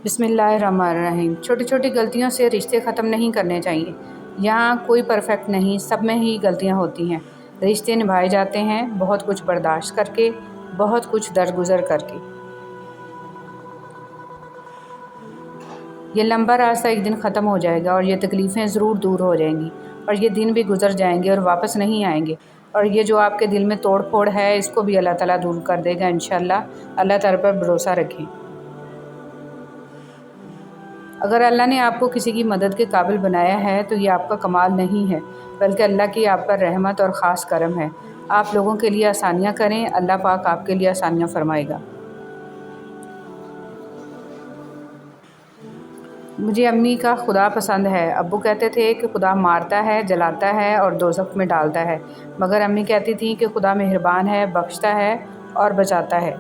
بسم اللہ الرحمن الرحیم۔ چھوٹی چھوٹی غلطیوں سے رشتے ختم نہیں کرنے چاہیے۔ یہاں کوئی پرفیکٹ نہیں، سب میں ہی غلطیاں ہوتی ہیں۔ رشتے نبھائے جاتے ہیں بہت کچھ برداشت کر کے، بہت کچھ درگزر کر کے۔ یہ لمبا راستہ ایک دن ختم ہو جائے گا اور یہ تکلیفیں ضرور دور ہو جائیں گی، اور یہ دن بھی گزر جائیں گے اور واپس نہیں آئیں گے، اور یہ جو آپ کے دل میں توڑ پھوڑ ہے اس کو بھی اللہ تعالیٰ دور کر دے گا انشاءاللہ۔ اللہ تعالیٰ پر بھروسہ رکھیں۔ اگر اللہ نے آپ کو کسی کی مدد کے قابل بنایا ہے تو یہ آپ کا کمال نہیں ہے، بلکہ اللہ کی آپ پر رحمت اور خاص کرم ہے۔ آپ لوگوں کے لیے آسانیاں کریں، اللہ پاک آپ کے لیے آسانیاں فرمائے گا۔ مجھے امی کا خدا پسند ہے۔ ابو کہتے تھے کہ خدا مارتا ہے، جلاتا ہے اور دوزخ میں ڈالتا ہے، مگر امی کہتی تھیں کہ خدا مہربان ہے، بخشتا ہے اور بچاتا ہے۔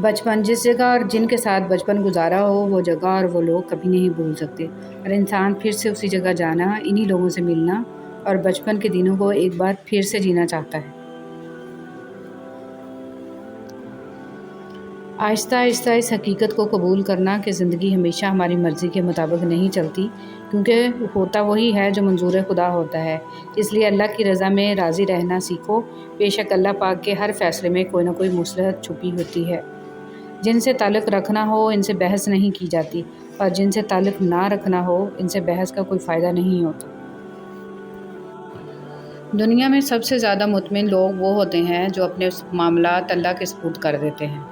بچپن، جس جگہ اور جن کے ساتھ بچپن گزارا ہو وہ جگہ اور وہ لوگ کبھی نہیں بھول سکتے، اور انسان پھر سے اسی جگہ جانا، انہی لوگوں سے ملنا اور بچپن کے دنوں کو ایک بار پھر سے جینا چاہتا ہے۔ آہستہ آہستہ اس حقیقت کو قبول کرنا کہ زندگی ہمیشہ ہماری مرضی کے مطابق نہیں چلتی، کیونکہ ہوتا وہی ہے جو منظور خدا ہوتا ہے۔ اس لیے اللہ کی رضا میں راضی رہنا سیکھو۔ بے شک اللہ پاک کے ہر فیصلے میں کوئی نہ کوئی مصلحت چھپی ہوتی ہے۔ جن سے تعلق رکھنا ہو ان سے بحث نہیں کی جاتی، اور جن سے تعلق نہ رکھنا ہو ان سے بحث کا کوئی فائدہ نہیں ہوتا۔ دنیا میں سب سے زیادہ مطمئن لوگ وہ ہوتے ہیں جو اپنے معاملات اللہ کے سپرد کر دیتے ہیں۔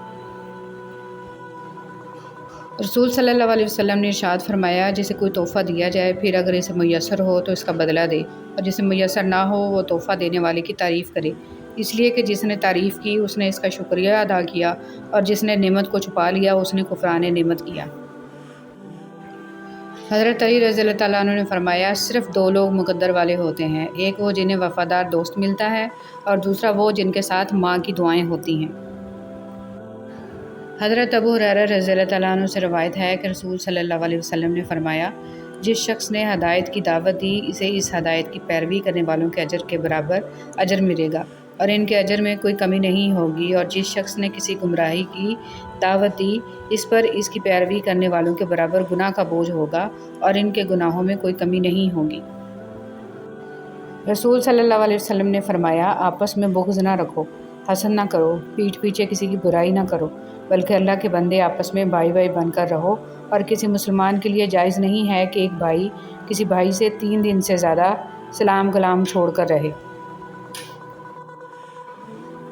رسول صلی اللہ علیہ وسلم نے ارشاد فرمایا، جسے کوئی تحفہ دیا جائے پھر اگر اسے میسر ہو تو اس کا بدلہ دے، اور جسے میسر نہ ہو وہ تحفہ دینے والے کی تعریف کرے، اس لیے کہ جس نے تعریف کی اس نے اس کا شکریہ ادا کیا، اور جس نے نعمت کو چھپا لیا اس نے کفران نعمت کیا۔ حضرت علی رضی اللہ تعالیٰ عنہ نے فرمایا، صرف دو لوگ مقدر والے ہوتے ہیں، ایک وہ جنہیں وفادار دوست ملتا ہے، اور دوسرا وہ جن کے ساتھ ماں کی دعائیں ہوتی ہیں۔ حضرت ابو ہریرہ رضی اللہ تعالیٰ عنہ سے روایت ہے کہ رسول صلی اللہ علیہ وسلم نے فرمایا، جس شخص نے ہدایت کی دعوت دی اسے اس ہدایت کی پیروی کرنے والوں کے اجر کے برابر اجر ملے گا، اور ان کے اجر میں کوئی کمی نہیں ہوگی، اور جس شخص نے کسی گمراہی کی دعوت دی اس پر اس کی پیروی کرنے والوں کے برابر گناہ کا بوجھ ہوگا، اور ان کے گناہوں میں کوئی کمی نہیں ہوگی۔ رسول صلی اللہ علیہ وسلم نے فرمایا، آپس میں بغض نہ رکھو، حسد نہ کرو، پیٹھ پیچھے کسی کی برائی نہ کرو، بلکہ اللہ کے بندے آپس میں بھائی بھائی بن کر رہو، اور کسی مسلمان کے لیے جائز نہیں ہے کہ ایک بھائی کسی بھائی سے 3 دن سے زیادہ سلام کلام چھوڑ کر رہے۔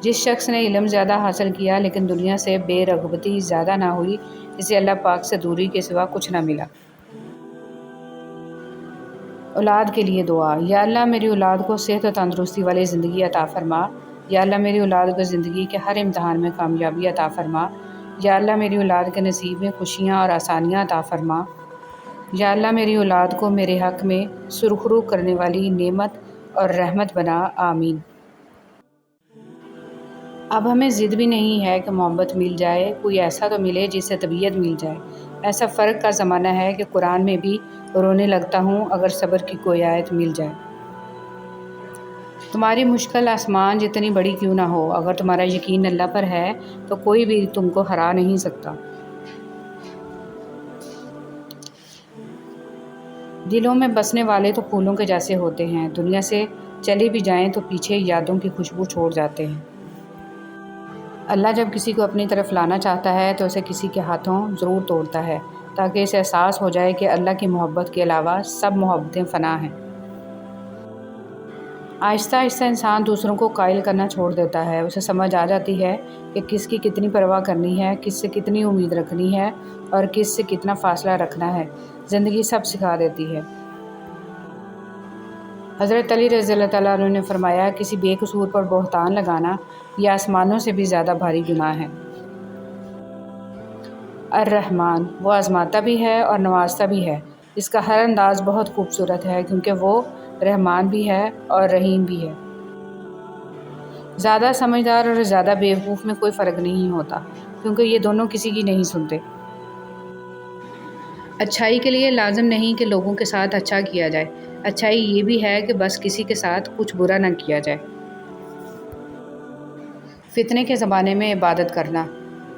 جس شخص نے علم زیادہ حاصل کیا لیکن دنیا سے بے رغبتی زیادہ نہ ہوئی، اسے اللہ پاک سے دوری کے سوا کچھ نہ ملا۔ اولاد کے لیے دعا۔ یا اللہ میری اولاد کو صحت و تندرستی والی زندگی عطا فرما۔ یا اللہ میری اولاد کو زندگی کے ہر امتحان میں کامیابی عطا فرما۔ یا اللہ میری اولاد کے نصیب میں خوشیاں اور آسانیاں عطا فرما۔ یا اللہ میری اولاد کو میرے حق میں سرخرو کرنے والی نعمت اور رحمت بنا، آمین۔ اب ہمیں ضد بھی نہیں ہے کہ محبت مل جائے، کوئی ایسا تو ملے جس سے طبیعت مل جائے۔ ایسا فرق کا زمانہ ہے کہ قرآن میں بھی رونے لگتا ہوں اگر صبر کی کوئی آیت مل جائے۔ تمہاری مشکل آسمان جتنی بڑی کیوں نہ ہو، اگر تمہارا یقین اللہ پر ہے تو کوئی بھی تم کو ہرا نہیں سکتا۔ دلوں میں بسنے والے تو پھولوں کے جیسے ہوتے ہیں، دنیا سے چلے بھی جائیں تو پیچھے یادوں کی خوشبو چھوڑ جاتے ہیں۔ اللہ جب کسی کو اپنی طرف لانا چاہتا ہے تو اسے کسی کے ہاتھوں ضرور توڑتا ہے، تاکہ اسے احساس ہو جائے کہ اللہ کی محبت کے علاوہ سب محبتیں فنا ہیں۔ آہستہ آہستہ انسان دوسروں کو قائل کرنا چھوڑ دیتا ہے، اسے سمجھ آ جاتی ہے کہ کس کی کتنی پرواہ کرنی ہے، کس سے کتنی امید رکھنی ہے اور کس سے کتنا فاصلہ رکھنا ہے۔ زندگی سب سکھا دیتی ہے۔ حضرت علی رضی اللہ تعالیٰ عنہ نے فرمایا، کسی بے قصور پر بہتان لگانا یہ آسمانوں سے بھی زیادہ بھاری گناہ ہے۔ الرحمن، وہ آزماتا بھی ہے اور نوازتا بھی ہے۔ اس کا ہر انداز بہت خوبصورت ہے کیونکہ وہ رحمان بھی ہے اور رحیم بھی ہے۔ زیادہ سمجھدار اور زیادہ بیوقوف میں کوئی فرق نہیں ہوتا، کیونکہ یہ دونوں کسی کی نہیں سنتے۔ اچھائی کے لیے لازم نہیں کہ لوگوں کے ساتھ اچھا کیا جائے، اچھائی یہ بھی ہے کہ بس کسی کے ساتھ کچھ برا نہ کیا جائے۔ فتنے کے زمانے میں عبادت کرنا۔